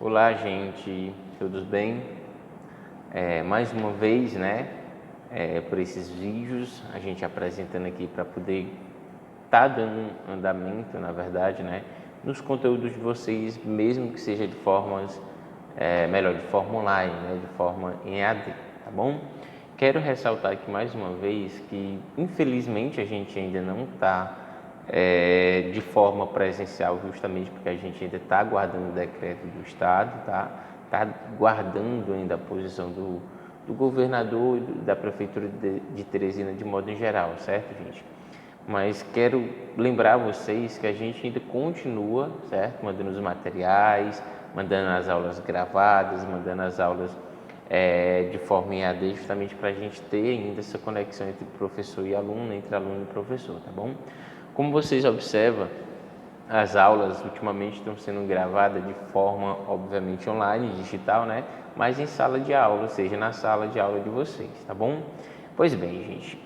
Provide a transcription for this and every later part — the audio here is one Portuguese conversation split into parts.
Olá, gente, tudo bem? Mais uma vez, né, por esses vídeos, a gente apresentando aqui para poder estar dando andamento, na verdade, né, nos conteúdos de vocês, mesmo que seja de formas, de forma online, né, de forma em AD, tá bom? Quero ressaltar aqui mais uma vez que, infelizmente, a gente ainda não está de forma presencial, justamente porque a gente ainda está aguardando o decreto do Estado, tá guardando ainda a posição do governador e da Prefeitura de Teresina de modo em geral, certo, gente? Mas quero lembrar vocês que a gente ainda continua, certo? Mandando os materiais, mandando as aulas gravadas, mandando as aulas de forma em AD, justamente para a gente ter ainda essa conexão entre professor e aluno, entre aluno e professor, tá bom? Como vocês observam, as aulas ultimamente estão sendo gravadas de forma, obviamente, online, digital, né? Mas em sala de aula, ou seja, na sala de aula de vocês, tá bom? Pois bem, gente,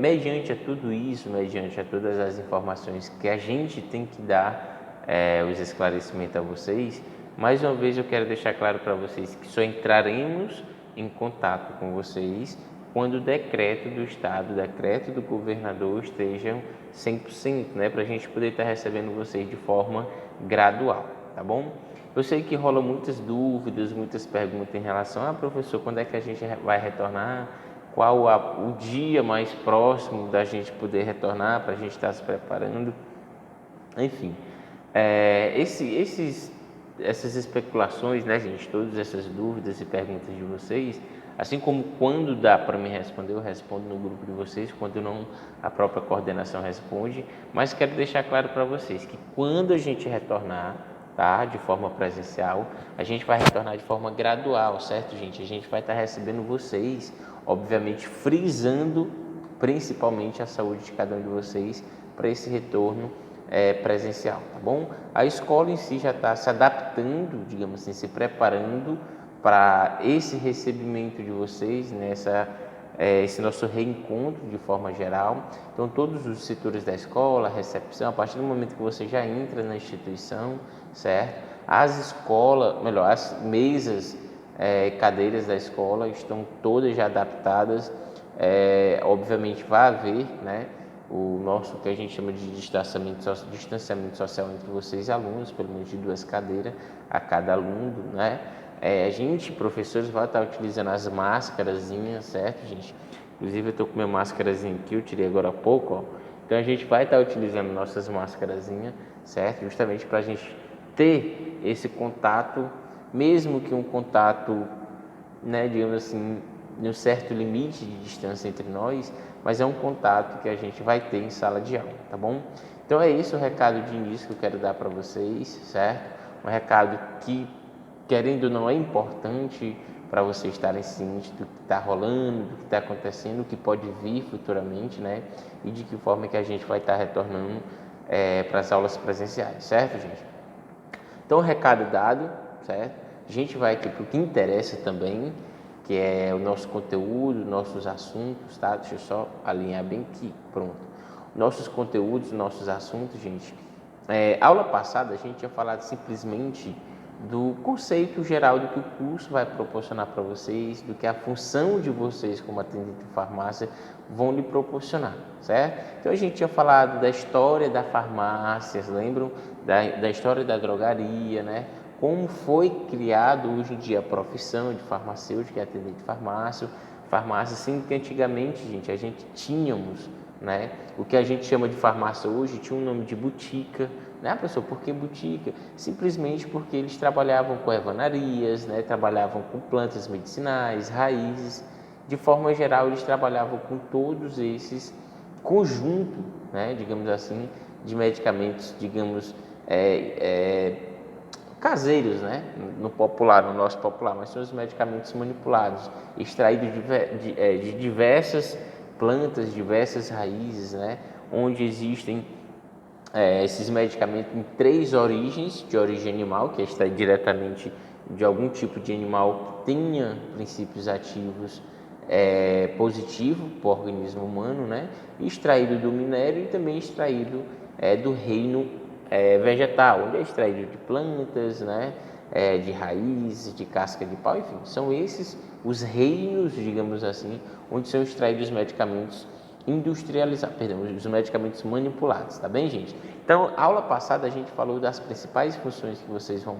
mediante a tudo isso, mediante a todas as informações que a gente tem que dar, os esclarecimentos a vocês, mais uma vez eu quero deixar claro para vocês que só entraremos em contato com vocês quando o decreto do Estado, o decreto do governador estejam 100%, né, para a gente poder estar recebendo vocês de forma gradual, tá bom? Eu sei que rola muitas dúvidas, muitas perguntas em relação a professor, quando é que a gente vai retornar, qual o dia mais próximo da gente poder retornar para a gente estar se preparando, enfim. Essas especulações, né, gente, todas essas dúvidas e perguntas de vocês, assim como quando dá para me responder, eu respondo no grupo de vocês, quando não, a própria coordenação responde, mas quero deixar claro para vocês que quando a gente retornar, tá, de forma presencial, a gente vai retornar de forma gradual, certo, gente? A gente vai estar recebendo vocês, obviamente frisando principalmente a saúde de cada um de vocês para esse retorno presencial, tá bom? A escola em si já está se adaptando, digamos assim, se preparando para esse recebimento de vocês, esse nosso reencontro de forma geral. Então, todos os setores da escola, a recepção, a partir do momento que você já entra na instituição, certo? As escolas, melhor, as mesas, cadeiras da escola estão todas já adaptadas. Obviamente vai haver, né, o nosso, que a gente chama de distanciamento social entre vocês e alunos, pelo menos de 2 cadeiras a cada aluno, né? A gente, professores, vai estar utilizando as máscarazinhas, certo, gente? Inclusive, eu estou com minha máscarazinha aqui, eu tirei agora há pouco, ó. Então, a gente vai estar utilizando nossas máscarazinhas, certo? Justamente para a gente ter esse contato, mesmo que um contato, né, digamos assim, de um certo limite de distância entre nós, mas é um contato que a gente vai ter em sala de aula, tá bom? Então é esse o recado de início que eu quero dar para vocês, certo? Um recado que, querendo ou não, é importante para vocês estarem cientes do que está rolando, do que está acontecendo, o que pode vir futuramente, né? E de que forma que a gente vai estar retornando para as aulas presenciais, certo, gente? Então, o recado dado, certo? A gente vai aqui para o que interessa também, que é o nosso conteúdo, nossos assuntos, tá? Deixa eu só alinhar bem aqui, pronto. Nossos conteúdos, nossos assuntos, gente. Aula passada a gente tinha falado simplesmente do conceito geral do que o curso vai proporcionar para vocês, do que a função de vocês como atendente de farmácia vão lhe proporcionar, certo? Então a gente tinha falado da história da farmácia, lembram? Da história da drogaria, né? Como foi criado hoje em dia a profissão de farmacêutico e atendente de farmácia, sendo que antigamente, gente, a gente tínhamos, né, o que a gente chama de farmácia hoje tinha um nome de botica, né, professor? Por que botica? Simplesmente porque eles trabalhavam com ervanarias, né, trabalhavam com plantas medicinais, raízes, de forma geral eles trabalhavam com todos esses conjunto, né, digamos assim, de medicamentos, digamos, caseiros, né? No popular, no nosso popular, mas são os medicamentos manipulados, extraídos de diversas plantas, diversas raízes, né? Onde existem esses medicamentos em 3 origens, de origem animal, que é extraído diretamente de algum tipo de animal que tenha princípios ativos positivo para o organismo humano, né? Extraído do minério e também extraído do reino vegetal, onde é extraído de plantas, né? de raiz, de casca de pau, enfim, são esses os reinos, digamos assim, onde são extraídos os medicamentos industrializados, perdão, os medicamentos manipulados, tá bem, gente? Então, aula passada a gente falou das principais funções que vocês vão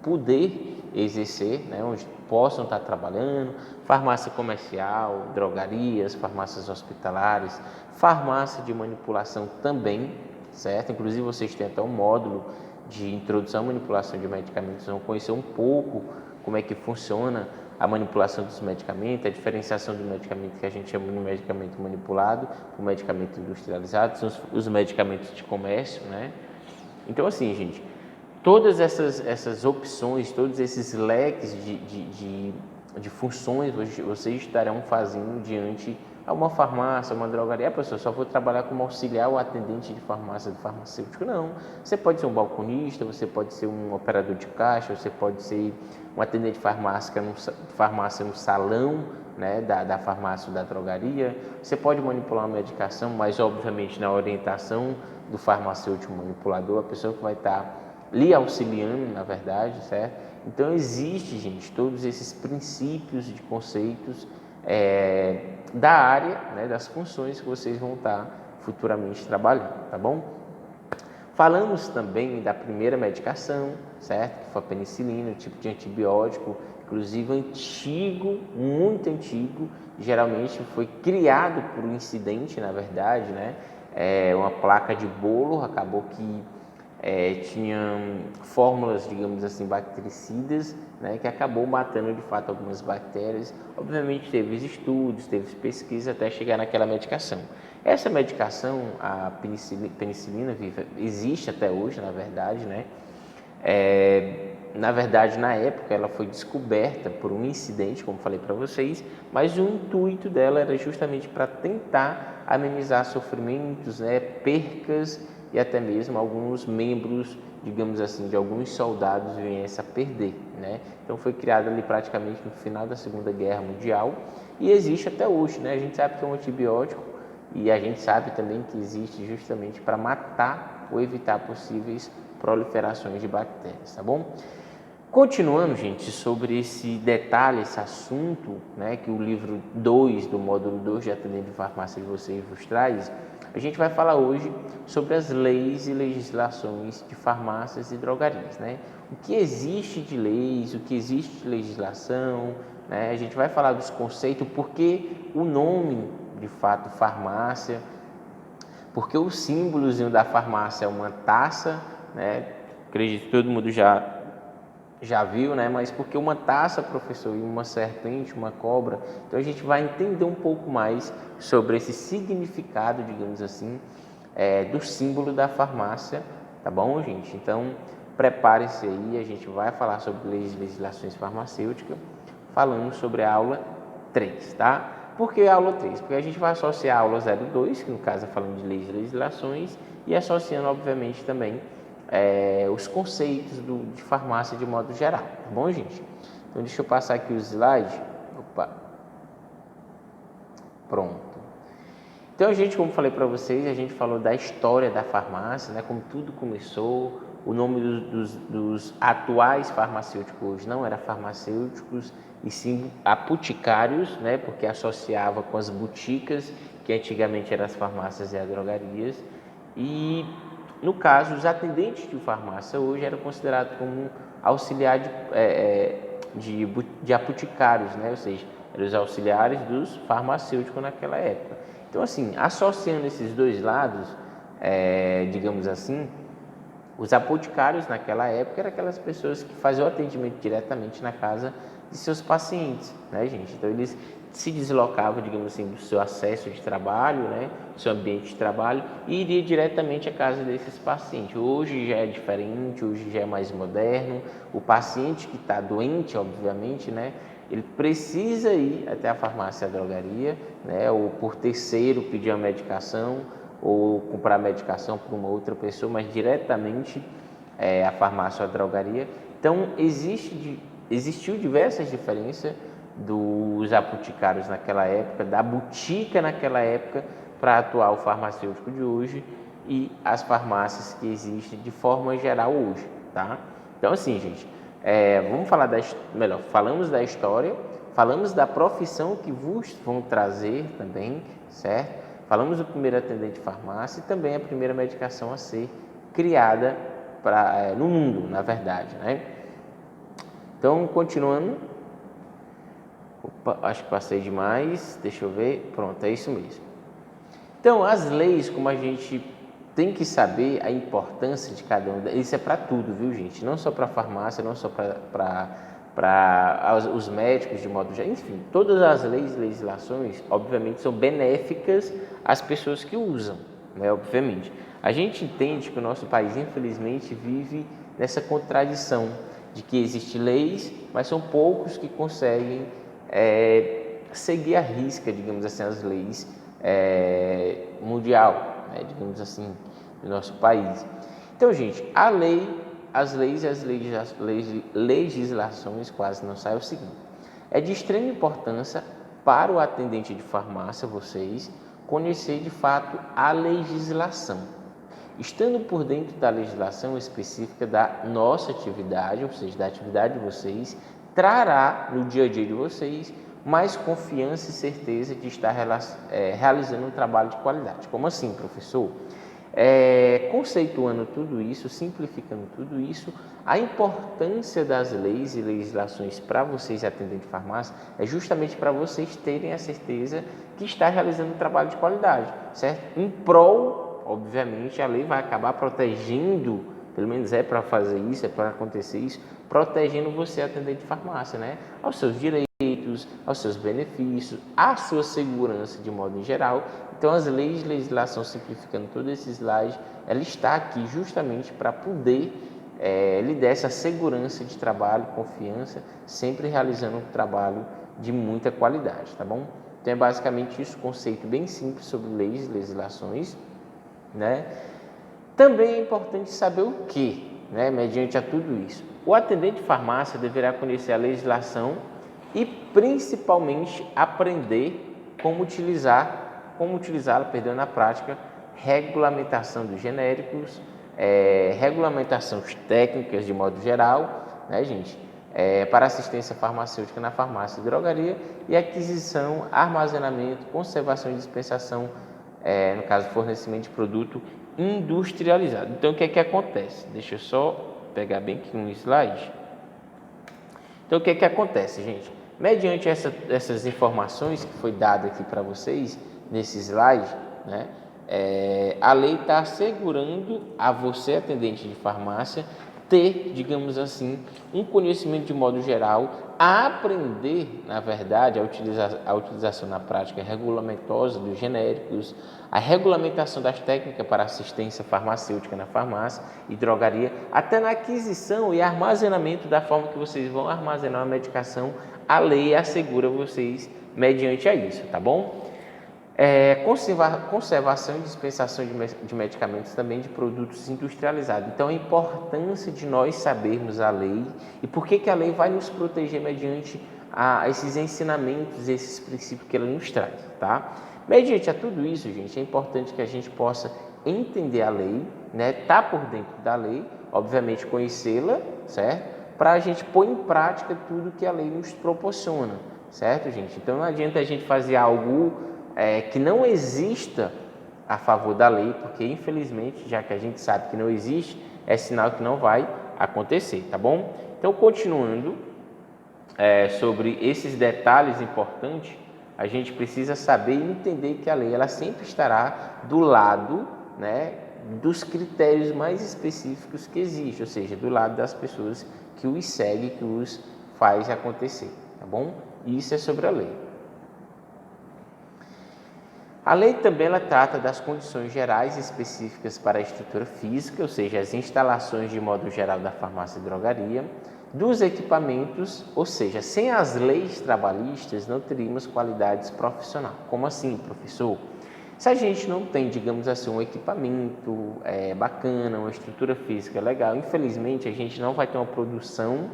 poder exercer, né, onde possam estar trabalhando: farmácia comercial, drogarias, farmácias hospitalares, farmácia de manipulação também, certo? Inclusive vocês têm até um módulo de introdução à manipulação de medicamentos, vão conhecer um pouco como é que funciona a manipulação dos medicamentos, a diferenciação do medicamento que a gente chama de medicamento manipulado, o medicamento industrializado, são os medicamentos de comércio, né? Então, assim, gente, todas essas opções, todos esses leques de funções vocês estarão fazendo diante a uma farmácia, uma drogaria. Professor, só vou trabalhar como auxiliar ou atendente de farmácia do farmacêutico? Não. Você pode ser um balconista, você pode ser um operador de caixa, você pode ser um atendente de farmácia no salão, né, da farmácia ou da drogaria. Você pode manipular uma medicação, mas obviamente na orientação do farmacêutico manipulador, a pessoa que vai estar lhe auxiliando, na verdade, certo? Então, existe, gente, todos esses princípios de conceitos da área, né, das funções que vocês vão estar futuramente trabalhando, tá bom? Falamos também da primeira medicação, certo? Que foi a penicilina, um tipo de antibiótico, inclusive antigo, muito antigo, geralmente foi criado por um incidente, na verdade, né? Uma placa de bolo, acabou que tinham fórmulas, digamos assim, bactericidas, né, que acabou matando de fato algumas bactérias. Obviamente teve estudos, teve pesquisa até chegar naquela medicação. Essa medicação, a penicilina existe até hoje, na verdade, né? Na verdade, na época, ela foi descoberta por um incidente, como falei para vocês, mas o intuito dela era justamente para tentar amenizar sofrimentos, né, percas, e até mesmo alguns membros, digamos assim, de alguns soldados viessem a perder, né? Então foi criada ali praticamente no final da Segunda Guerra Mundial e existe até hoje, né? A gente sabe que é um antibiótico e a gente sabe também que existe justamente para matar ou evitar possíveis proliferações de bactérias, tá bom? Continuando, gente, sobre esse detalhe, esse assunto, né, que o livro 2 do módulo 2 de atendimento de farmácia de vocês vos traz, a gente vai falar hoje sobre as leis e legislações de farmácias e drogarias, né? O que existe de leis, o que existe de legislação, né? A gente vai falar dos conceitos, porque o nome, de fato, farmácia, porque o símbolozinho da farmácia é uma taça, né? Acredito que todo mundo já viu, né? Mas porque uma taça, professor, e uma serpente, uma cobra. Então a gente vai entender um pouco mais sobre esse significado, digamos assim, do símbolo da farmácia, tá bom, gente? Então prepare-se aí, a gente vai falar sobre leis e legislações farmacêuticas, falando sobre a aula 3, tá? Por que a aula 3? Porque a gente vai associar a aula 02, que no caso é falando de leis e legislações, e associando, obviamente, também os conceitos de farmácia de modo geral, tá bom, gente? Então deixa eu passar aqui os slides. Opa, pronto. Então a gente, como falei para vocês, a gente falou da história da farmácia, né? Como tudo começou. O nome dos atuais farmacêuticos hoje não era farmacêuticos e sim apoticários, né? Porque associava com as boticas que antigamente eram as farmácias e as drogarias. E no caso, os atendentes de farmácia hoje eram considerados como auxiliar de apoticários, né? Ou seja, eram os auxiliares dos farmacêuticos naquela época. Então, assim, associando esses dois lados, digamos assim, os apoticários naquela época eram aquelas pessoas que faziam o atendimento diretamente na casa de seus pacientes, né, gente? Então, eles se deslocavam, digamos assim, do seu acesso de trabalho, né, do seu ambiente de trabalho, e iria diretamente à casa desses pacientes. Hoje já é diferente, hoje já é mais moderno. O paciente que está doente, obviamente, né, ele precisa ir até a farmácia, a drogaria, né, ou por terceiro pedir a medicação, ou comprar medicação por uma outra pessoa, mas diretamente a farmácia ou a drogaria. Então, existiu diversas diferenças dos apoticários naquela época, da botica naquela época, para atuar o farmacêutico de hoje e as farmácias que existem de forma geral hoje, tá? Então, assim, gente, Vamos falar falamos da história, falamos da profissão que vos vão trazer também, certo? Falamos do primeiro atendente de farmácia e também a primeira medicação a ser criada no mundo, na verdade, né? Então, continuando. Opa, acho que passei demais, deixa eu ver, pronto, é isso mesmo. Então, as leis, como a gente tem que saber a importância de cada uma, isso é para tudo, viu, gente? Não só para farmácia, não só para os médicos de modo geral, enfim, todas as leis e legislações, obviamente, são benéficas às pessoas que usam, né? Obviamente. A gente entende que o nosso país, infelizmente, vive nessa contradição de que existem leis, mas são poucos que conseguem seguir à risca, digamos assim, as leis mundial, né, digamos assim, do nosso país. Então, gente, as leis e as legislações, quase não sai, é o seguinte: é de extrema importância para o atendente de farmácia, vocês, conhecer de fato a legislação. Estando por dentro da legislação específica da nossa atividade, ou seja, da atividade de vocês, trará no dia a dia de vocês mais confiança e certeza de estar realizando um trabalho de qualidade. Como assim, professor? Conceituando tudo isso, simplificando tudo isso, a importância das leis e legislações para vocês atendentes de farmácia é justamente para vocês terem a certeza que está realizando um trabalho de qualidade, certo? Em prol, obviamente, a lei vai acabar protegendo, pelo menos é para fazer isso, é para acontecer isso, protegendo você atendente de farmácia, né? Aos seus direitos, aos seus benefícios, à sua segurança de modo em geral. Então, as leis e legislação, simplificando todos esses slides, ela está aqui justamente para poder lhe dar essa segurança de trabalho, confiança, sempre realizando um trabalho de muita qualidade, tá bom? Então, é basicamente isso, conceito bem simples sobre leis e legislações, né? Também é importante saber o que, né, mediante a tudo isso. O atendente de farmácia deverá conhecer a legislação e principalmente aprender como utilizá-la, na prática, regulamentação dos genéricos, regulamentações técnicas de modo geral, né, gente? Para assistência farmacêutica na farmácia e drogaria e aquisição, armazenamento, conservação e dispensação, no caso, fornecimento de produto industrializado. Então, o que é que acontece? Deixa eu só pegar bem aqui um slide. Então, o que é que acontece, gente? Mediante essas informações que foi dada aqui para vocês nesse slide, né, a lei está assegurando a você, atendente de farmácia, ter, digamos assim, um conhecimento de modo geral, a aprender, na verdade, a utilização na prática regulamentosa dos genéricos, a regulamentação das técnicas para assistência farmacêutica na farmácia e drogaria, até na aquisição e armazenamento da forma que vocês vão armazenar a medicação, a lei assegura vocês mediante a isso, tá bom? Conservação e dispensação de medicamentos também de produtos industrializados. Então, a importância de nós sabermos a lei e por que a lei vai nos proteger mediante esses ensinamentos, esses princípios que ela nos traz, tá? Mediante a tudo isso, gente, é importante que a gente possa entender a lei, né? Tá por dentro da lei, obviamente conhecê-la, certo? Para a gente pôr em prática tudo que a lei nos proporciona, certo, gente? Então, não adianta a gente fazer algo que não exista a favor da lei, porque infelizmente, já que a gente sabe que não existe, é sinal que não vai acontecer, tá bom? Então, continuando sobre esses detalhes importantes, a gente precisa saber e entender que a lei ela sempre estará do lado, né, dos critérios mais específicos que existem, ou seja, do lado das pessoas que os seguem, que os faz acontecer, tá bom? Isso é sobre a lei. A lei também ela trata das condições gerais específicas para a estrutura física, ou seja, as instalações de modo geral da farmácia e drogaria, dos equipamentos, ou seja, sem as leis trabalhistas não teríamos qualidades profissionais. Como assim, professor? Se a gente não tem, digamos assim, um equipamento bacana, uma estrutura física legal, infelizmente a gente não vai ter uma produção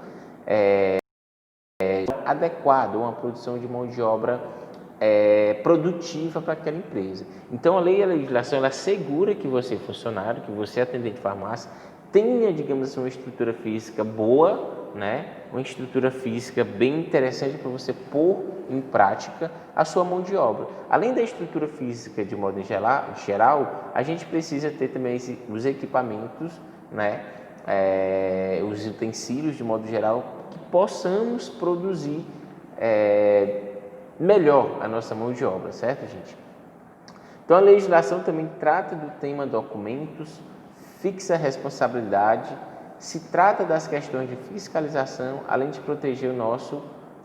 adequada, uma produção de mão de obra produtiva para aquela empresa. Então, a lei e a legislação ela assegura que você, funcionário, que você, atendente de farmácia, tenha, digamos assim, uma estrutura física boa, né, uma estrutura física bem interessante para você pôr em prática a sua mão de obra. Além da estrutura física de modo geral, a gente precisa ter também os equipamentos, né, os utensílios de modo geral, que possamos produzir melhor a nossa mão de obra, certo, gente? Então, a legislação também trata do tema documentos, fixa a responsabilidade, se trata das questões de fiscalização, além de proteger o nosso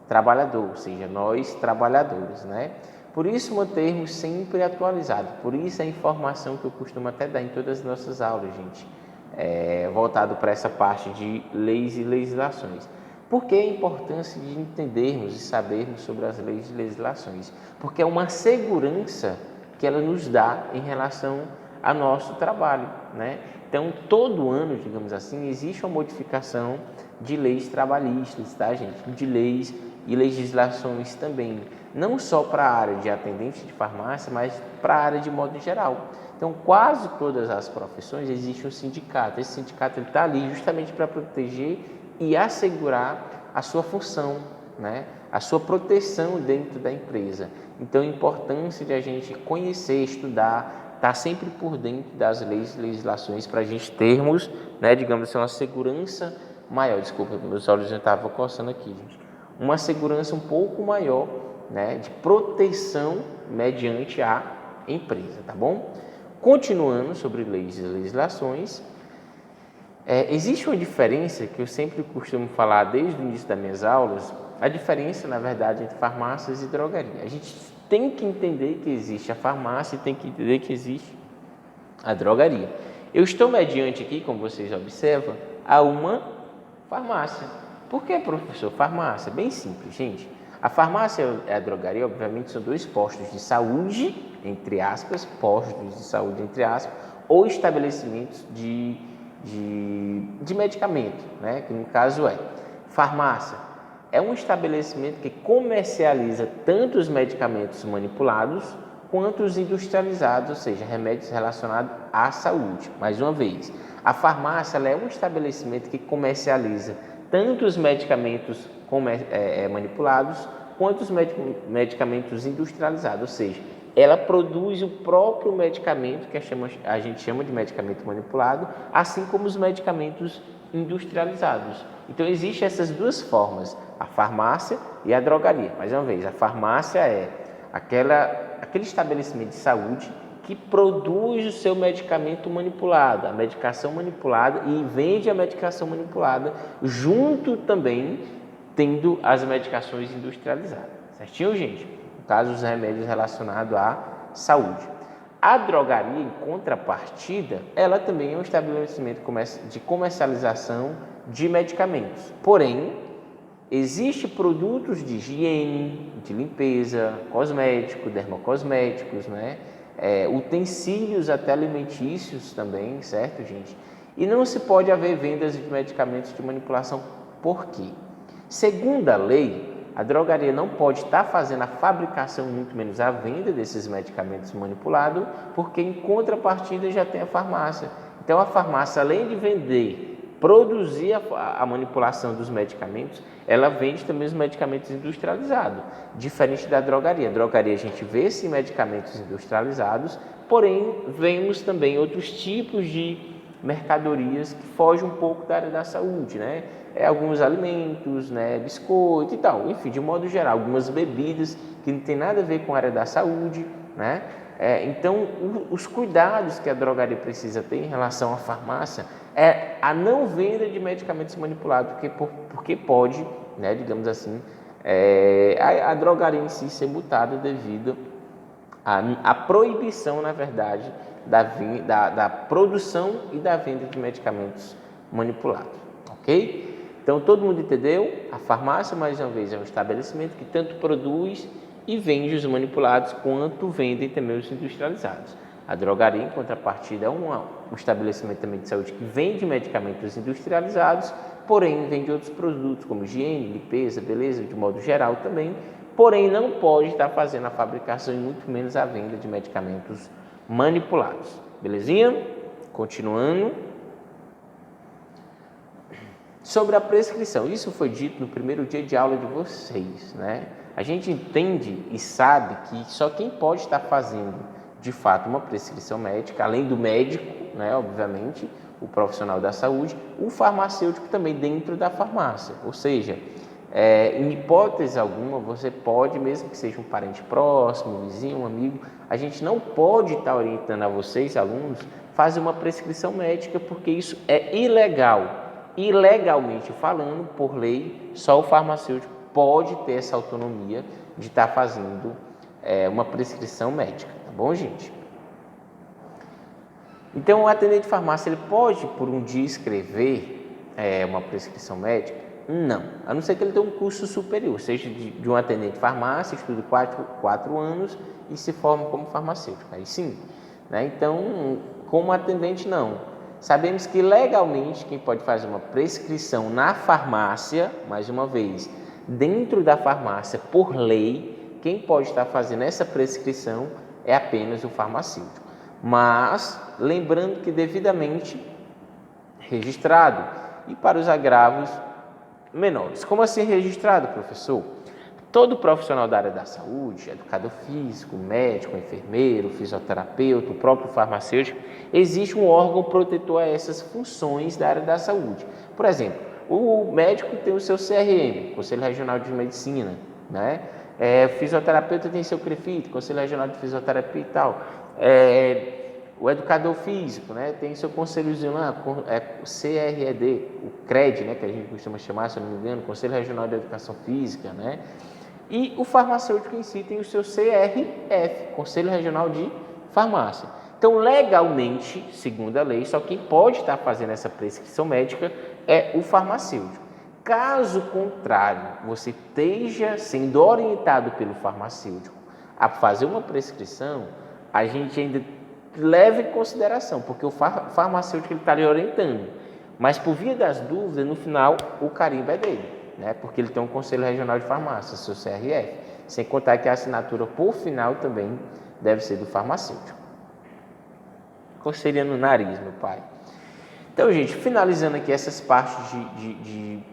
trabalhador, ou seja, nós trabalhadores, né? Por isso, mantermos sempre atualizado, por isso a informação que eu costumo até dar em todas as nossas aulas, gente, voltado para essa parte de leis e legislações. Por que a importância de entendermos e sabermos sobre as leis e legislações? Porque é uma segurança que ela nos dá em relação ao nosso trabalho, né? Então, todo ano, digamos assim, existe uma modificação de leis trabalhistas, tá, gente? De leis e legislações também, não só para a área de atendente de farmácia, mas para a área de modo geral. Então, quase todas as profissões existe um sindicato. Esse sindicato está ali justamente para proteger e assegurar a sua função, né? A sua proteção dentro da empresa. Então, a importância de a gente conhecer, estudar, estar sempre por dentro das leis e legislações para a gente termos, né, digamos assim, uma segurança maior. Desculpa, meus olhos já estavam coçando aqui, gente. Uma segurança um pouco maior, né, de proteção mediante a empresa, tá bom? Continuando sobre leis e legislações, existe uma diferença que eu sempre costumo falar desde o início das minhas aulas, a diferença, na verdade, entre farmácias e drogaria. A gente tem que entender que existe a farmácia e tem que entender que existe a drogaria. Eu estou mediante aqui, como vocês observam, a uma farmácia. Por que, professor, farmácia? Bem simples, gente. A farmácia e a drogaria, obviamente, são dois postos de saúde, entre aspas, postos de saúde, entre aspas, ou estabelecimentos de medicamento, né? Que no caso farmácia. É um estabelecimento que comercializa tanto os medicamentos manipulados quanto os industrializados, ou seja, remédios relacionados à saúde. Mais uma vez, a farmácia ela é um estabelecimento que comercializa tanto os medicamentos manipulados quanto os medicamentos industrializados, ou seja, ela produz o próprio medicamento, que a gente chama de medicamento manipulado, assim como os medicamentos industrializados. Então, existem essas duas formas, a farmácia e a drogaria. Mais uma vez, a farmácia é aquele estabelecimento de saúde que produz o seu medicamento manipulado, a medicação manipulada, e vende a medicação manipulada, junto também tendo as medicações industrializadas. Certinho, gente? No caso, os remédios relacionados à saúde. A drogaria, em contrapartida, ela também é um estabelecimento de comercialização de medicamentos. Porém, existem produtos de higiene, de limpeza, cosméticos, dermocosméticos, né? Utensílios até alimentícios também, certo, gente? E não se pode haver vendas de medicamentos de manipulação. Por quê? Segundo a lei, a drogaria não pode estar fazendo a fabricação, muito menos a venda desses medicamentos manipulados, porque em contrapartida já tem a farmácia. Então a farmácia, além de vender, produzir a manipulação dos medicamentos, ela vende também os medicamentos industrializados, diferente da drogaria. A drogaria a gente vê sim medicamentos industrializados, porém vemos também outros tipos de mercadorias que fogem um pouco da área da saúde, né? Alguns alimentos, né, biscoito e tal, enfim, de modo geral, algumas bebidas que não tem nada a ver com a área da saúde, né? Então, os cuidados que a drogaria precisa ter em relação à farmácia é a não venda de medicamentos manipulados, porque pode, né, digamos assim, a drogaria em si ser multada devido à proibição, na verdade, da produção e da venda de medicamentos manipulados, ok? Então, todo mundo entendeu? A farmácia, mais uma vez, é um estabelecimento que tanto produz e vende os manipulados, quanto vendem também os industrializados. A drogaria, em contrapartida, é um estabelecimento também de saúde que vende medicamentos industrializados, porém vende outros produtos, como higiene, limpeza, beleza, de modo geral também, porém não pode estar fazendo a fabricação e muito menos a venda de medicamentos manipulados. Belezinha? Continuando. Sobre a prescrição, isso foi dito no primeiro dia de aula de vocês, né? A gente entende e sabe que só quem pode estar fazendo, de fato, uma prescrição médica, além do médico, né, obviamente, o profissional da saúde, o farmacêutico também dentro da farmácia. Ou seja, em hipótese alguma, você pode, mesmo que seja um parente próximo, um vizinho, um amigo, a gente não pode estar orientando a vocês, alunos, fazer uma prescrição médica, porque isso é ilegal. E legalmente falando, por lei, só o farmacêutico pode ter essa autonomia de estar fazendo uma prescrição médica, tá bom, gente? Então, o atendente de farmácia, ele pode, por um dia, escrever uma prescrição médica? Não, a não ser que ele tenha um curso superior, seja de um atendente de farmácia, estude 4 anos e se forme como farmacêutico, aí sim, né? Então, como atendente, não. Sabemos que legalmente quem pode fazer uma prescrição na farmácia, mais uma vez, dentro da farmácia, por lei, quem pode estar fazendo essa prescrição é apenas o farmacêutico. Mas, lembrando que devidamente registrado e para os agravos menores. Como assim registrado, professor? Todo profissional da área da saúde, educador físico, médico, enfermeiro, fisioterapeuta, o próprio farmacêutico, existe um órgão protetor a essas funções da área da saúde. Por exemplo, o médico tem o seu CRM, Conselho Regional de Medicina, né? O fisioterapeuta tem seu CREFIT, Conselho Regional de Fisioterapia e tal. O educador físico, né, tem seu conselhozinho lá, o CRED, o CRED, né, que a gente costuma chamar, se eu não me engano, Conselho Regional de Educação Física, né? E o farmacêutico em si tem o seu CRF, Conselho Regional de Farmácia. Então, legalmente, segundo a lei, só quem pode estar fazendo essa prescrição médica é o farmacêutico. Caso contrário, você esteja sendo orientado pelo farmacêutico a fazer uma prescrição, a gente ainda leva em consideração, porque o farmacêutico está lhe orientando. Mas, por via das dúvidas, no final, o carimbo é dele, né? Porque ele tem um Conselho Regional de Farmácia, seu CRF. Sem contar que a assinatura, por final, também deve ser do farmacêutico. Coceria no nariz, meu pai. Então, gente, finalizando aqui essas partes de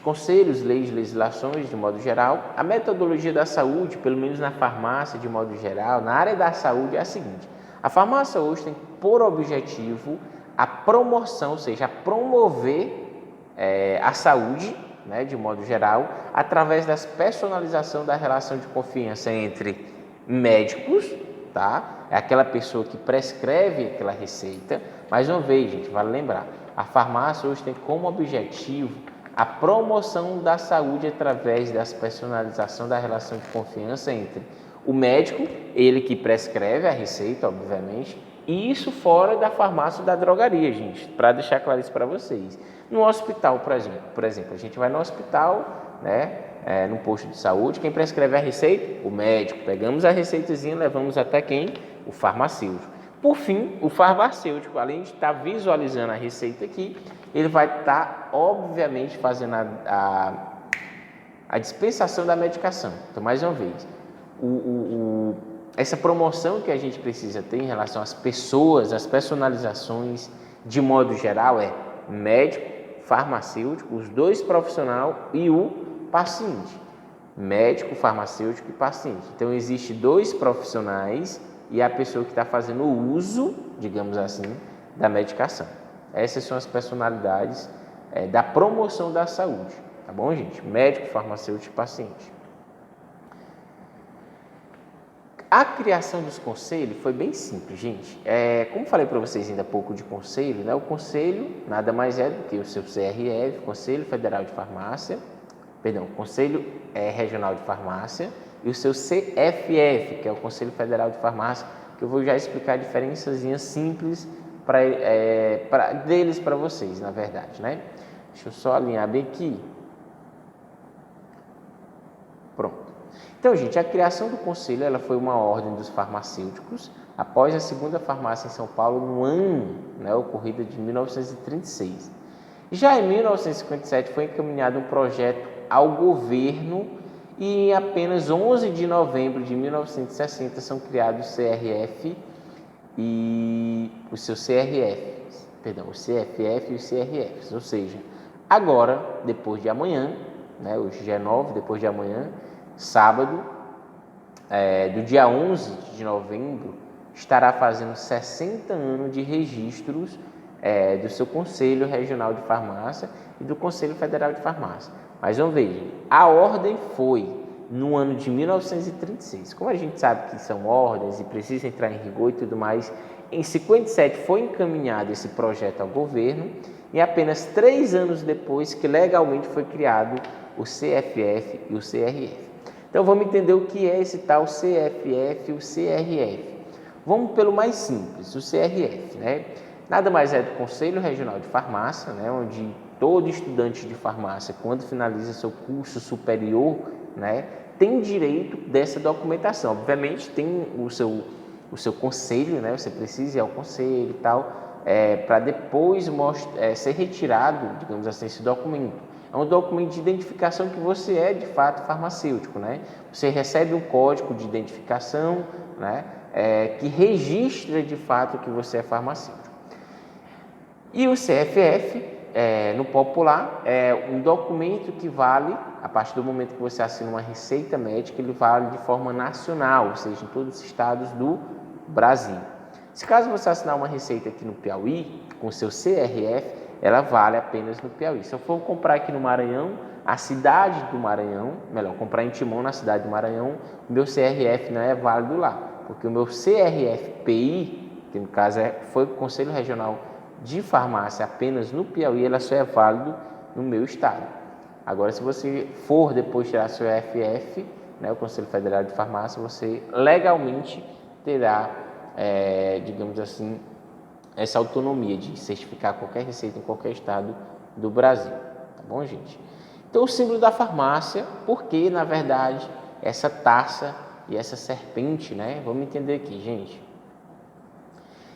conselhos, leis, legislações, de modo geral, a metodologia da saúde, pelo menos na farmácia, de modo geral, na área da saúde, é a seguinte. A farmácia hoje tem por objetivo a promoção, ou seja, a promover a saúde, né, de modo geral, através da personalização da relação de confiança entre médicos, tá? É aquela pessoa que prescreve aquela receita. Mais uma vez, gente, vale lembrar, a farmácia hoje tem como objetivo a promoção da saúde através da personalização da relação de confiança entre o médico, ele que prescreve a receita, obviamente, e isso fora da farmácia ou da drogaria, gente, para deixar claro isso para vocês. No hospital, por exemplo, a gente vai no hospital, né, no posto de saúde, quem prescreve a receita? O médico. Pegamos a receitazinha e levamos até quem? O farmacêutico. Por fim, o farmacêutico, além de estar visualizando a receita aqui, ele vai estar, obviamente, fazendo a dispensação da medicação. Então, mais uma vez, essa promoção que a gente precisa ter em relação às pessoas, às personalizações, de modo geral, é médico, farmacêutico, os dois profissionais e o paciente. Médico, farmacêutico e paciente. Então, existe dois profissionais e a pessoa que está fazendo o uso, digamos assim, da medicação. Essas são as personalidades da promoção da saúde, tá bom, gente? Médico, farmacêutico e paciente. A criação dos conselhos foi bem simples, gente. Como falei para vocês ainda há pouco de conselho, né? O conselho nada mais é do que o seu CRF, Conselho Federal de Farmácia, Conselho Regional de Farmácia, e o seu CFF, que é o Conselho Federal de Farmácia, que eu vou já explicar a diferençazinha simples deles para vocês, na verdade, né? Deixa eu só alinhar bem aqui. Pronto. Então, gente, a criação do conselho ela foi uma ordem dos farmacêuticos após a segunda farmácia em São Paulo no ano, né, ocorrida de 1936. Já em 1957 foi encaminhado um projeto ao governo e em apenas 11 de novembro de 1960 são criados o CRF e o seu CRF, o CFF e os CRFs, ou seja, Agora, depois de amanhã, né, hoje já é 9, depois de amanhã, sábado, do dia 11 de novembro, estará fazendo 60 anos de registros do seu Conselho Regional de Farmácia e do Conselho Federal de Farmácia. Mas vamos ver, a ordem foi no ano de 1936. Como a gente sabe que são ordens e precisa entrar em rigor e tudo mais, em 57 foi encaminhado esse projeto ao governo e apenas 3 anos depois que legalmente foi criado o CFF e o CRF. Então vamos entender o que é esse tal CFF e o CRF. Vamos pelo mais simples, o CRF, né? Nada mais é do Conselho Regional de Farmácia, né? Onde todo estudante de farmácia, quando finaliza seu curso superior, né, tem direito dessa documentação. Obviamente tem o seu conselho, né? Você precisa ir ao conselho e tal, para depois ser retirado, digamos assim, esse documento. É um documento de identificação que você é de fato farmacêutico, né? Você recebe um código de identificação, né? Que registra de fato que você é farmacêutico. E o CFF, no popular, é um documento que vale, a partir do momento que você assina uma receita médica, ele vale de forma nacional, ou seja, em todos os estados do Brasil. Se caso você assinar uma receita aqui no Piauí, com o seu CRF, ela vale apenas no Piauí. Se eu for comprar aqui no Maranhão, a cidade do Maranhão, melhor, comprar em Timon na cidade do Maranhão, o meu CRF não é válido lá, porque o meu CRF-PI, que no caso foi o Conselho Regional de Farmácia apenas no Piauí, ela só é válido no meu estado. Agora, se você for depois tirar seu FF, né, o Conselho Federal de Farmácia, você legalmente terá, digamos assim, essa autonomia de certificar qualquer receita em qualquer estado do Brasil. Tá bom, gente? Então, o símbolo da farmácia, porque, na verdade, essa taça e essa serpente, né? Vamos entender aqui, gente.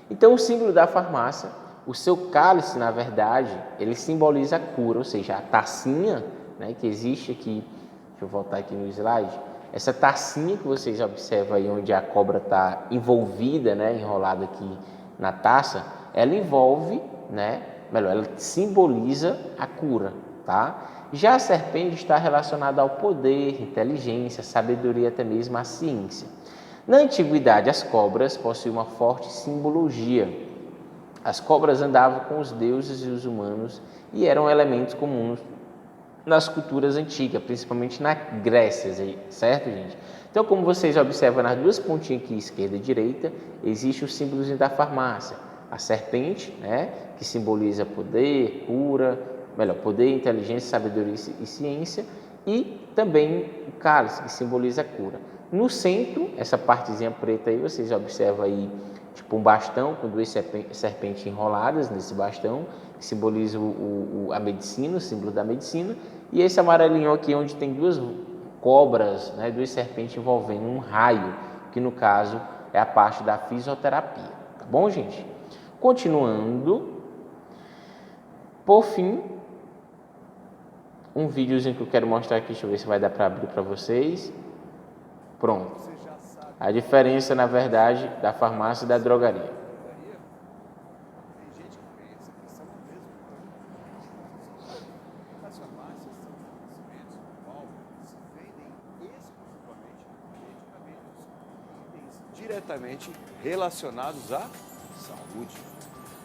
Então, o símbolo da farmácia, o seu cálice, na verdade, ele simboliza a cura, ou seja, a tacinha, né, que existe aqui, deixa eu voltar aqui no slide, essa tacinha que vocês observam aí, onde a cobra está envolvida, né, enrolada aqui na taça, ela envolve, né, melhor, ela simboliza a cura, tá? Já a serpente está relacionada ao poder, inteligência, sabedoria, até mesmo a ciência. Na antiguidade, as cobras possuíam uma forte simbologia. As cobras andavam com os deuses e os humanos e eram elementos comuns nas culturas antigas, principalmente na Grécia, certo, gente? Então, como vocês observam nas duas pontinhas aqui, esquerda e direita, existe o símbolozinho da farmácia. A serpente, né, que simboliza poder, cura, melhor, poder, inteligência, sabedoria e ciência, e também o cálice, que simboliza a cura. No centro, essa partezinha preta aí, vocês observam aí, tipo um bastão com duas serpentes enroladas nesse bastão, que simboliza a medicina, o símbolo da medicina, e esse amarelinho aqui, onde tem duas cobras, né, duas serpentes envolvendo um raio, que no caso é a parte da fisioterapia. Tá bom, gente? Continuando, por fim, um videozinho que eu quero mostrar aqui, deixa eu ver se vai dar para abrir para vocês. Pronto. A diferença, na verdade, da farmácia e da drogaria. Diretamente relacionados à saúde.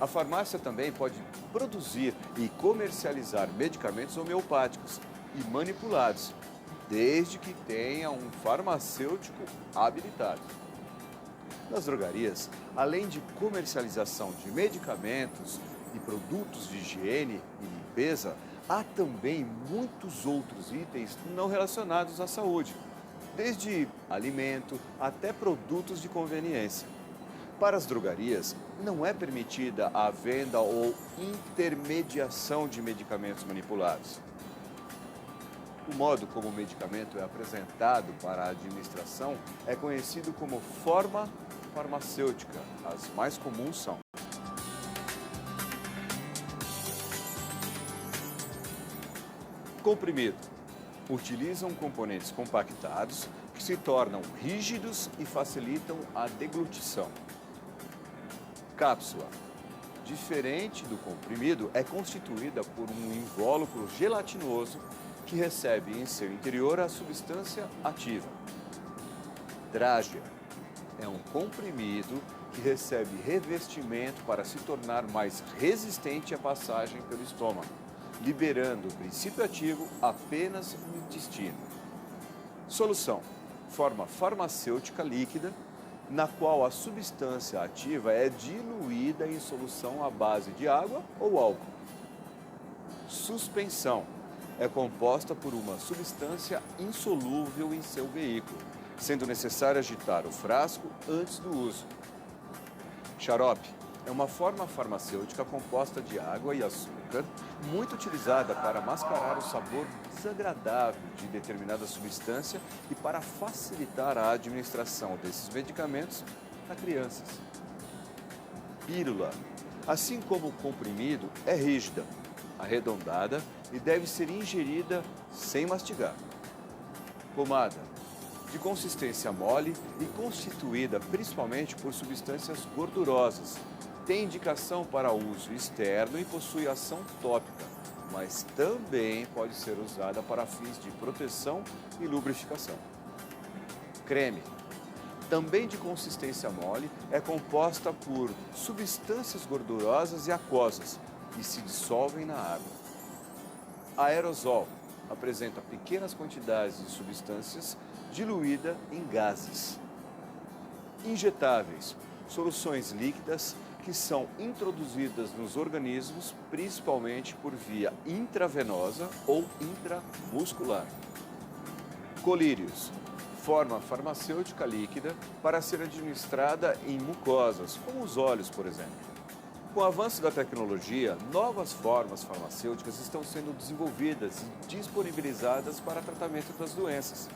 A farmácia também pode produzir e comercializar medicamentos homeopáticos e manipulados, desde que tenha um farmacêutico habilitado. Nas drogarias, além de comercialização de medicamentos e produtos de higiene e limpeza, há também muitos outros itens não relacionados à saúde, desde alimento até produtos de conveniência. Para as drogarias, não é permitida a venda ou intermediação de medicamentos manipulados. O modo como o medicamento é apresentado para a administração é conhecido como forma farmacêutica. As mais comuns são: comprimido. Utilizam componentes compactados que se tornam rígidos e facilitam a deglutição. Cápsula. diferente do comprimido, é constituída por um invólucro gelatinoso que recebe em seu interior a substância ativa. Drágea é um comprimido que recebe revestimento para se tornar mais resistente à passagem pelo estômago, liberando o princípio ativo apenas no intestino. Solução: forma farmacêutica líquida, na qual a substância ativa é diluída em solução à base de água ou álcool. Suspensão: é composta por uma substância insolúvel em seu veículo, sendo necessário agitar o frasco antes do uso. Xarope é uma forma farmacêutica composta de água e açúcar, muito utilizada para mascarar o sabor desagradável de determinada substância e para facilitar a administração desses medicamentos a crianças. Pílula, assim como o comprimido, é rígida, arredondada e deve ser ingerida sem mastigar. Pomada, de consistência mole e constituída principalmente por substâncias gordurosas. Tem indicação para uso externo e possui ação tópica, mas também pode ser usada para fins de proteção e lubrificação. Creme, também de consistência mole, é composta por substâncias gordurosas e aquosas e se dissolvem na água. Aerosol apresenta pequenas quantidades de substâncias diluída em gases. Injetáveis, soluções líquidas que são introduzidas nos organismos principalmente por via intravenosa ou intramuscular. Colírios, forma farmacêutica líquida para ser administrada em mucosas, como os olhos, por exemplo. Com o avanço da tecnologia, novas formas farmacêuticas estão sendo desenvolvidas e disponibilizadas para tratamento das doenças.